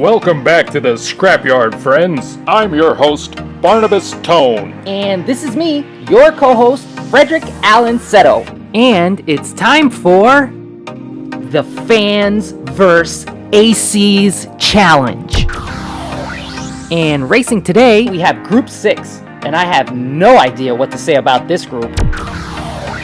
Welcome back to the Scrapyard, friends. I'm your host, Barnabas Tone. And this is me, your co-host, Frederick Allen Seto. And it's time for the Fans vs. ACs Challenge. And racing today, we have Group 6. And I have no idea what to say about this group.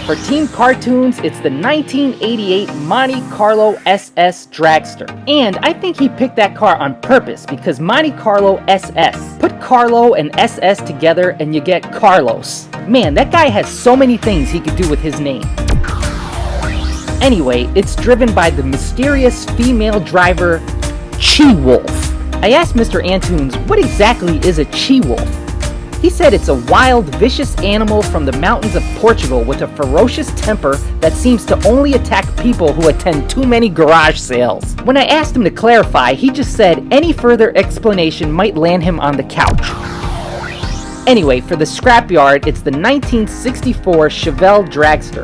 For Team Cartunes, it's the 1988 Monte Carlo SS Dragster. And I think he picked that car on purpose because Monte Carlo SS. Put Carlo and SS together and you get Carlos. Man, that guy has so many things he could do with his name. Anyway, it's driven by the mysterious female driver, CheeWolf. I asked Mr. Antunes, what exactly is a CheeWolf? He said it's a wild, vicious animal from the mountains of Portugal with a ferocious temper that seems to only attack people who attend too many garage sales. When I asked him to clarify, he just said any further explanation might land him on the couch. Anyway, for the Scrapyard, it's the 1964 CHEVELLE Dragster,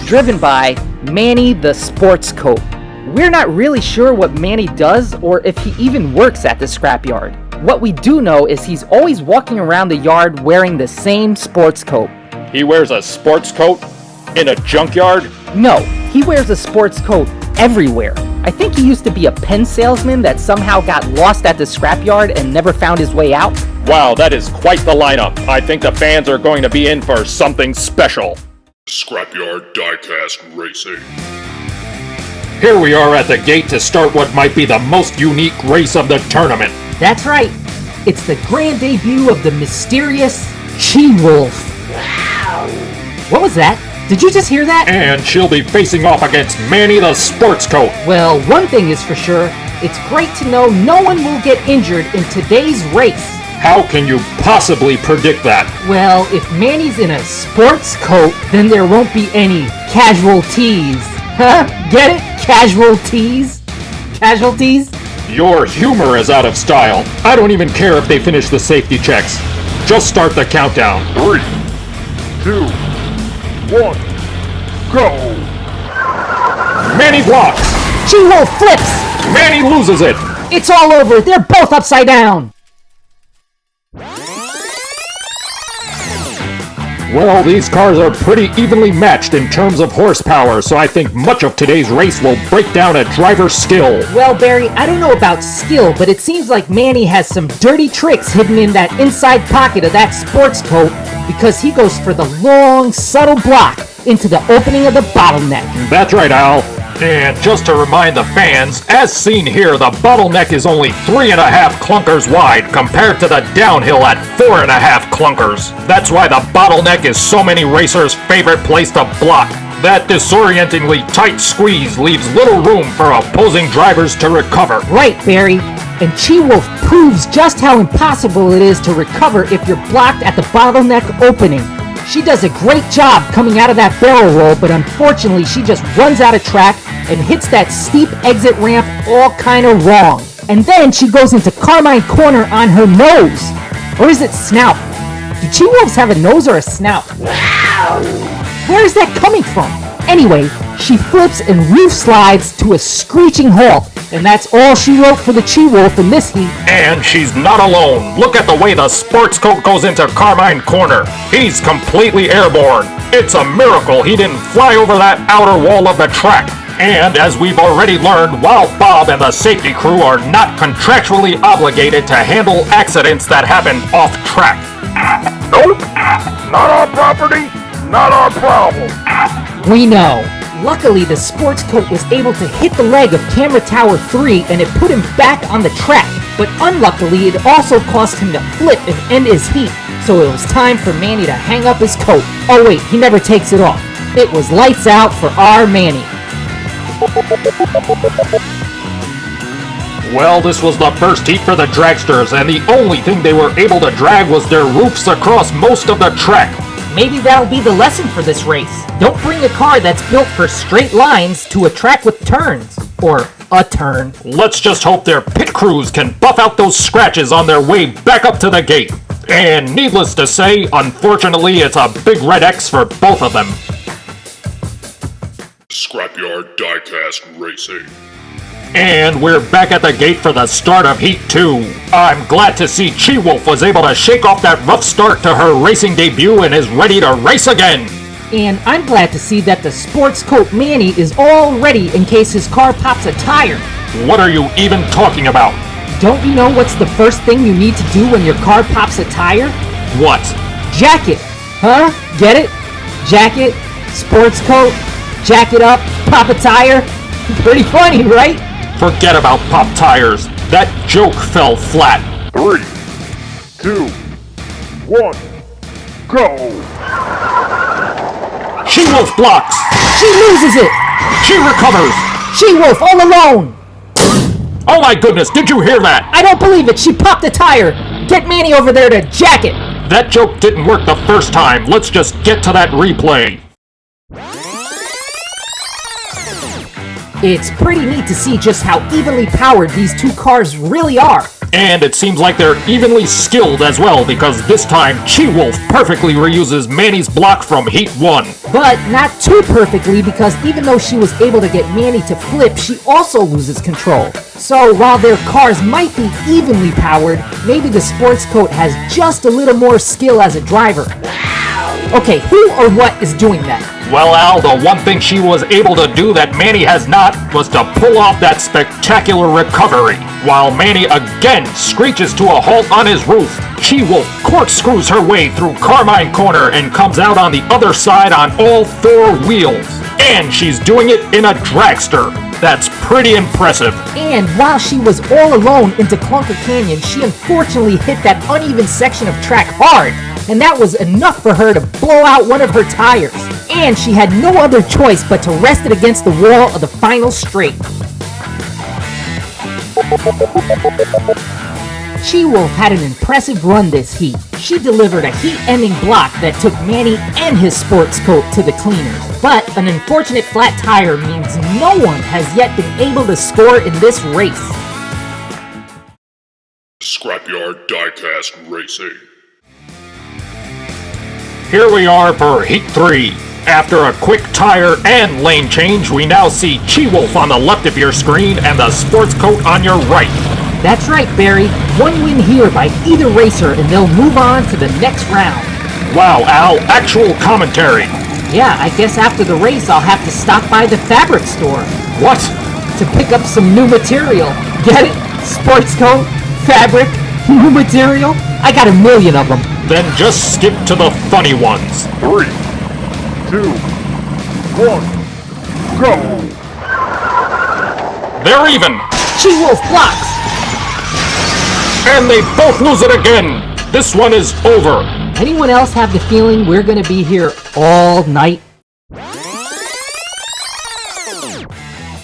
driven by Manny the Sports Coat. We're not really sure what Manny does or if he even works at the Scrapyard. What we do know is he's always walking around the yard wearing the same sports coat. He wears a sports coat in a junkyard? No, he wears a sports coat everywhere. I think he used to be a pen salesman that somehow got lost at the Scrapyard and never found his way out. Wow, that is quite the lineup. I think the fans are going to be in for something special. Scrapyard Diecast Racing. Here we are at the gate to start what might be the most unique race of the tournament. That's right. It's the grand debut of the mysterious CheeWolf. Wow. What was that? Did you just hear that? And she'll be facing off against Manny the Sports Coat. Well, one thing is for sure. It's great to know no one will get injured in today's race. How can you possibly predict that? Well, if Manny's in a sports coat, then there won't be any casualties. Huh? Get it? Casualties? Casualties? Your humor is out of style. I don't even care if they finish the safety checks. Just start the countdown. 3, 2, 1, go! Manny blocks. CheeWolf flips! Manny loses it. It's all over. They're both upside down. Well, these cars are pretty evenly matched in terms of horsepower, so I think much of today's race will break down a driver's skill. Well, Barry, I don't know about skill, but it seems like Manny has some dirty tricks hidden in that inside pocket of that sports coat because he goes for the long, subtle block into the opening of the bottleneck. That's right, Al. And just to remind the fans, as seen here, the bottleneck is only 3.5 clunkers wide compared to the downhill at 4.5 clunkers. That's why the bottleneck is so many racers' favorite place to block. That disorientingly tight squeeze leaves little room for opposing drivers to recover. Right, Barry. And CheeWolf proves just how impossible it is to recover if you're blocked at the bottleneck opening. She does a great job coming out of that barrel roll, but unfortunately she just runs out of track and hits that steep exit ramp all kinda wrong. And then she goes into Carmine Corner on her nose. Or is it snout? Do CheeWolves have a nose or a snout? Wow! Where is that coming from? Anyway, she flips and roof slides to a screeching halt. And that's all she wrote for the CheeWolf in this heat. And she's not alone. Look at the way the sports coat goes into Carmine Corner. He's completely airborne. It's a miracle he didn't fly over that outer wall of the track. And as we've already learned, while Bob and the safety crew are not contractually obligated to handle accidents that happen off track. Nope! Not our property, not our problem. We know. Luckily, the sports coat was able to hit the leg of Camera Tower 3 and it put him back on the track. But unluckily, it also caused him to flip and end his heat. So it was time for Manny to hang up his coat. Oh wait, he never takes it off. It was lights out for our Manny. Well, this was the first heat for the dragsters, and the only thing they were able to drag was their roofs across most of the track. Maybe that'll be the lesson for this race. Don't bring a car that's built for straight lines to a track with turns. Or a turn. Let's just hope their pit crews can buff out those scratches on their way back up to the gate. And needless to say, unfortunately, it's a big red X for both of them. Scrapyard Diecast Racing. And we're back at the gate for the start of Heat 2. I'm glad to see CheeWolf was able to shake off that rough start to her racing debut and is ready to race again. And I'm glad to see that the sports coat Manny is all ready in case his car pops a tire. What are you even talking about? Don't you know what's the first thing you need to do when your car pops a tire? What? Jack it. Huh? Get it? Jacket, sports coat, jack it up, pop a tire. Pretty funny, right? Forget about pop tires. That joke fell flat. 3, 2, 1, go! CheeWolf blocks. She loses it. She recovers. CheeWolf all alone. Oh my goodness, did you hear that? I don't believe it. She popped a tire. Get Manny over there to jack it. That joke didn't work the first time. Let's just get to that replay. It's pretty neat to see just how evenly powered these two cars really are. And it seems like they're evenly skilled as well, because this time CheeWolf perfectly reuses Manny's block from Heat 1. But not too perfectly, because even though she was able to get Manny to flip, she also loses control. So while their cars might be evenly powered, maybe the sports coat has just a little more skill as a driver. Okay, who or what is doing that? Well, Al, the one thing she was able to do that Manny has not was to pull off that spectacular recovery. While Manny again screeches to a halt on his roof, CheeWolf corkscrews her way through Carmine Corner and comes out on the other side on all 4 wheels. And she's doing it in a dragster. That's pretty impressive. And while she was all alone into Clunker Canyon, she unfortunately hit that uneven section of track hard. And that was enough for her to blow out one of her tires. And she had no other choice but to rest it against the wall of the final straight. CheeWolf had an impressive run this heat. She delivered a heat-ending block that took Manny and his sports coat to the cleaners. But an unfortunate flat tire means no one has yet been able to score in this race. Scrapyard Diecast Racing. Here we are for Heat 3. After a quick tire and lane change, we now see CheeWolf on the left of your screen and the sports coat on your right. That's right, Barry. One win here by either racer and they'll move on to the next round. Wow, Al, actual commentary. Yeah, I guess after the race I'll have to stop by the fabric store. What? To pick up some new material. Get it? Sports coat, fabric, new material. I got a million of them. Then just skip to the funny ones. 3, 2, 1, go! They're even. CheeWolf blocks. And they both lose it again. This one is over. Anyone else have the feeling we're gonna be here all night?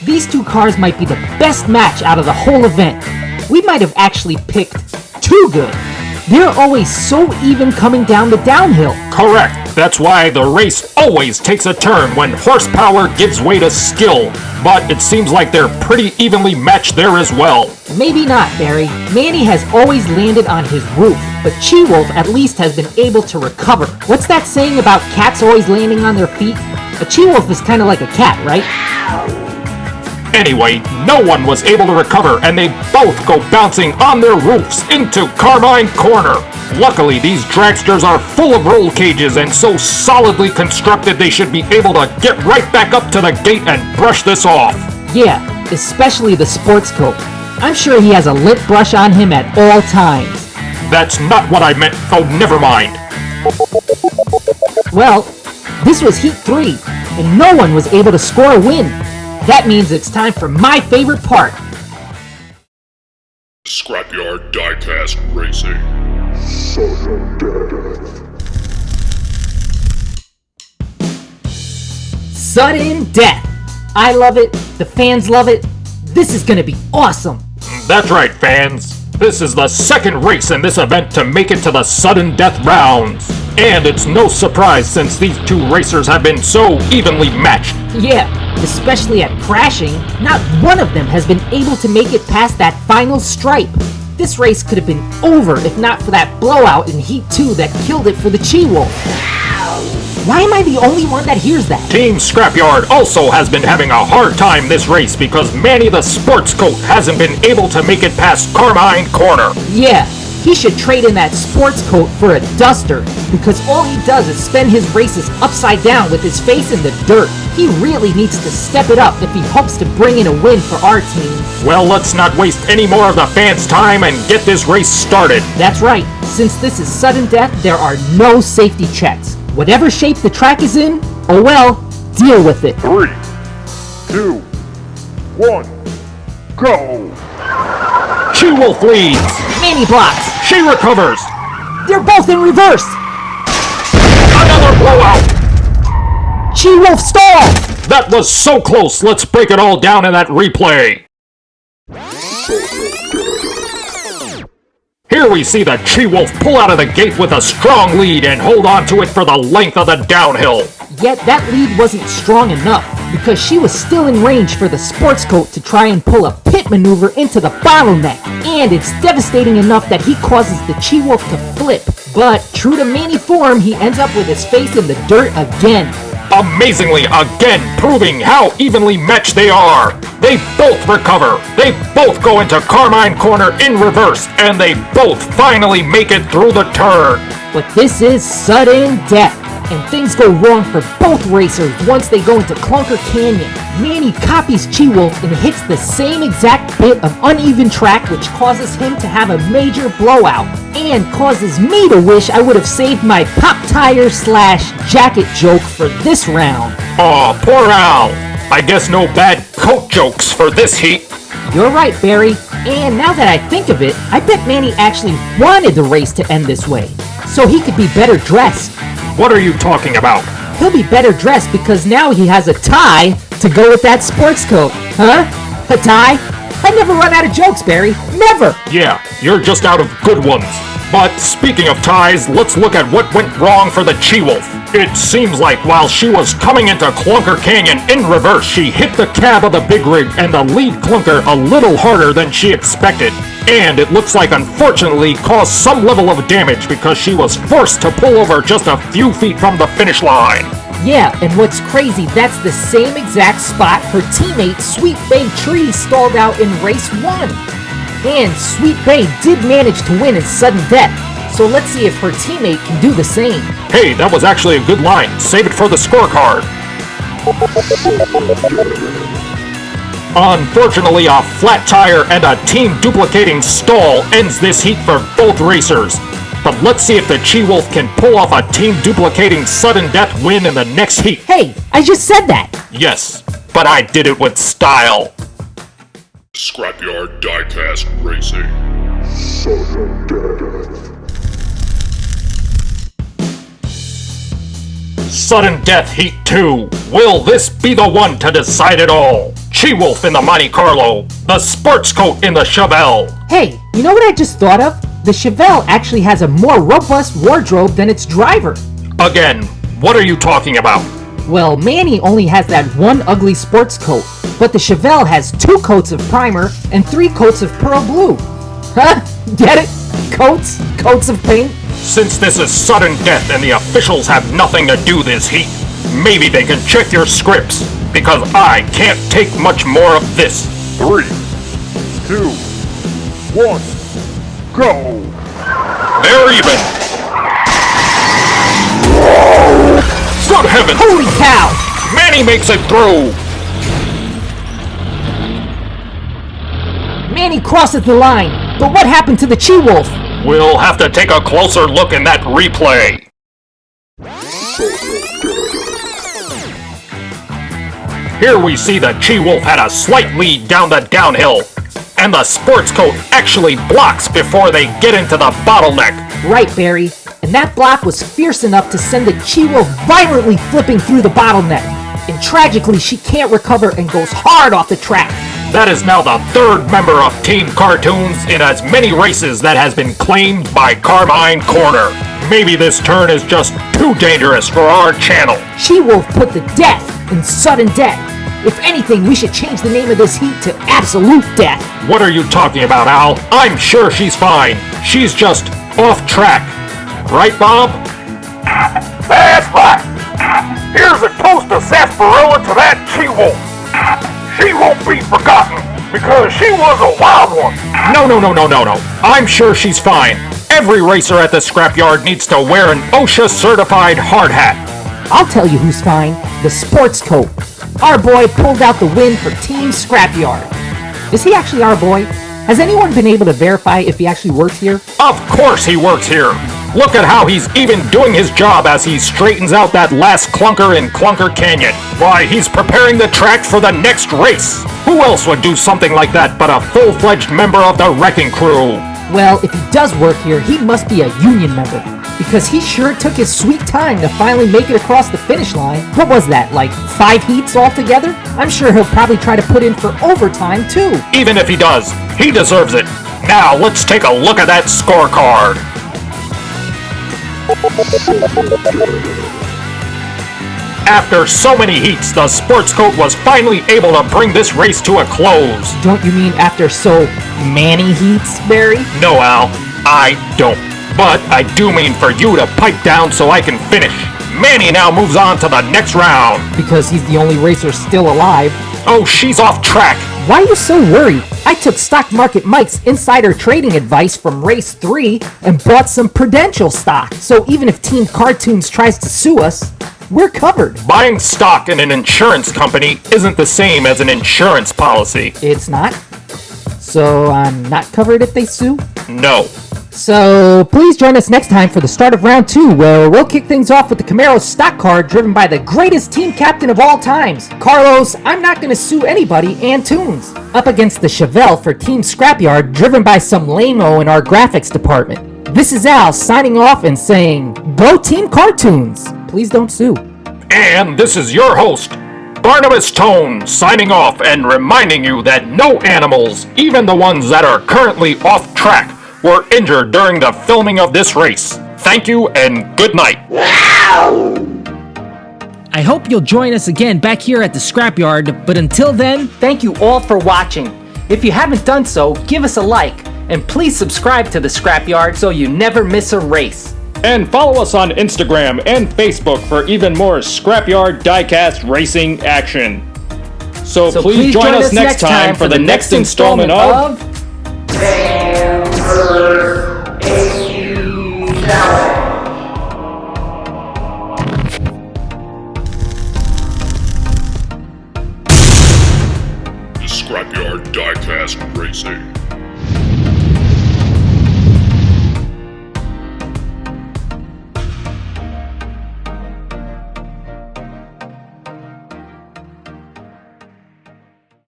These two cars might be the best match out of the whole event. We might have actually picked too good. They're always so even coming down the downhill. Correct. That's why the race always takes a turn when horsepower gives way to skill. But it seems like they're pretty evenly matched there as well. Maybe not, Barry. Manny has always landed on his roof, but CheeWolf at least has been able to recover. What's that saying about cats always landing on their feet? A CheeWolf is kind of like a cat, right? Anyway, no one was able to recover, and they both go bouncing on their roofs into Carmine Corner. Luckily, these dragsters are full of roll cages and so solidly constructed they should be able to get right back up to the gate and brush this off. Yeah, especially the sports coat. I'm sure he has a lint brush on him at all times. That's not what I meant, oh never mind. Well, this was Heat 3, and no one was able to score a win. That means it's time for my favorite part. Scrapyard Diecast Racing. Sudden death. Sudden death. I love it. The fans love it. This is gonna be awesome. That's right, fans. This is the second race in this event to make it to the sudden death rounds. And it's no surprise since these two racers have been so evenly matched. Yeah, especially at crashing, not one of them has been able to make it past that final stripe. This race could have been over if not for that blowout in Heat 2 that killed it for the CheeWolf. Why am I the only one that hears that? Team Scrapyard also has been having a hard time this race because Manny the sports coat hasn't been able to make it past Carmine Corner. Yeah, he should trade in that sports coat for a duster, because all he does is spend his races upside down with his face in the dirt. He really needs to step it up if he hopes to bring in a win for our team. Well, let's not waste any more of the fans' time and get this race started. That's right. Since this is sudden death, there are no safety checks. Whatever shape the track is in, oh well, deal with it. 3, 2, 1, go! CheeWolf leads. Manny blocks. She recovers. They're both in reverse. Another blowout. CheeWolf stalls. That was so close. Let's break it all down in that replay. Here we see the CheeWolf pull out of the gate with a strong lead and hold on to it for the length of the downhill. Yet that lead wasn't strong enough, because she was still in range for the sports coat to try and pull a pit maneuver into the bottleneck. And it's devastating enough that he causes the CheeWolf to flip. But true to Manny form, he ends up with his face in the dirt again. Amazingly, again, proving how evenly matched they are. They both recover. They both go into Carmine Corner in reverse, and they both finally make it through the turn. But this is sudden death, and things go wrong for both racers once they go into Clunker Canyon. Manny copies CheeWolf and hits the same exact bit of uneven track, which causes him to have a major blowout, and causes me to wish I would have saved my pop tire / jacket joke for this round. Aw, poor Al. I guess no bad coat jokes for this heat. You're right, Barry. And now that I think of it, I bet Manny actually wanted the race to end this way, so he could be better dressed. What are you talking about? He'll be better dressed because now he has a tie to go with that sports coat. Huh? A tie? I never run out of jokes, Barry. Never! Yeah, you're just out of good ones. But speaking of ties, let's look at what went wrong for the CheeWolf. It seems like while she was coming into Clunker Canyon in reverse, she hit the cab of the big rig and the lead clunker a little harder than she expected. And it looks like unfortunately caused some level of damage because she was forced to pull over just a few feet from the finish line. Yeah, and what's crazy, that's the same exact spot her teammate Sweet Bay Tree stalled out in race 1. And Sweet Bay did manage to win in sudden death, so let's see if her teammate can do the same. Hey, that was actually a good line. Save it for the scorecard. Unfortunately, a flat tire and a team duplicating stall ends this heat for both racers. But let's see if the CheeWolf can pull off a team duplicating sudden death win in the next heat. Hey, I just said that! Yes, but I did it with style. Scrapyard Diecast Racing. Sudden death. Sudden Death Heat 2. Will this be the one to decide it all? CheeWolf in the Monte Carlo. The sports coat in the Chevelle. Hey, you know what I just thought of? The Chevelle actually has a more robust wardrobe than its driver. Again, what are you talking about? Well, Manny only has that one ugly sports coat, but the Chevelle has 2 coats of primer and 3 coats of pearl blue. Huh? Get it? Coats? Coats of paint? Since this is sudden death and the officials have nothing to do this heat, maybe they can check your scripts, because I can't take much more of this. 3, 2, 1, go! They're even! Good heavens! Holy cow! Manny makes it through! Manny crosses the line, but what happened to the CheeWolf? We'll have to take a closer look in that replay. Here we see the CheeWolf had a slight lead down the downhill, and the sports coat actually blocks before they get into the bottleneck. Right, Barry. And that block was fierce enough to send the CheeWolf violently flipping through the bottleneck. And tragically, she can't recover and goes hard off the track. That is now the 3rd member of Team Cartunes in as many races that has been claimed by Carmine Corner. Maybe this turn is just too dangerous for our channel. CheeWolf put the death in sudden death. If anything, we should change the name of this heat to Absolute Death. What are you talking about, Al? I'm sure she's fine. She's just off track. Right, Bob? That's right. She was a wild one. No. I'm sure she's fine. Every racer at the scrapyard needs to wear an OSHA-certified hard hat. I'll tell you who's fine. The sports coat. Our boy pulled out the win for Team Scrapyard. Is he actually our boy? Has anyone been able to verify if he actually works here? Of course he works here. Look at how he's even doing his job as he straightens out that last clunker in Clunker Canyon. Why, he's preparing the track for the next race. Who else would do something like that but a full-fledged member of the wrecking crew? Well, if he does work here, he must be a union member. Because he sure took his sweet time to finally make it across the finish line. What was that, like 5 heats altogether? I'm sure he'll probably try to put in for overtime too. Even if he does, he deserves it. Now, let's take a look at that scorecard. After so many heats, the sports coat was finally able to bring this race to a close. Don't you mean after so many heats, Barry? No, Al, I don't. But I do mean for you to pipe down so I can finish. Manny now moves on to the next round. Because he's the only racer still alive. Oh, she's off track. Why are you so worried? I took Stock Market Mike's insider trading advice from race 3 and bought some Prudential stock. So even if Team Cartunes tries to sue us, we're covered. Buying stock in an insurance company isn't the same as an insurance policy. It's not? So I'm not covered if they sue? No. So please join us next time for the start of round 2, where we'll kick things off with the Camaro stock car driven by the greatest team captain of all times, Carlos I'm not gonna sue anybody Antunes, up against the CHEVELLE for Team Scrapyard driven by some lame-o in our graphics department. This is Al signing off and saying, go Team Cartunes! Please don't sue. And this is your host, Barnabas Tone, signing off and reminding you that no animals, even the ones that are currently off track, were injured during the filming of this race. Thank you and good night. I hope you'll join us again back here at the Scrapyard, but until then, thank you all for watching. If you haven't done so, give us a like, and please subscribe to the Scrapyard so you never miss a race. And follow us on Instagram and Facebook for even more Scrapyard Diecast Racing action. So please join us next time for the next installment of The Scrapyard Diecast Racing.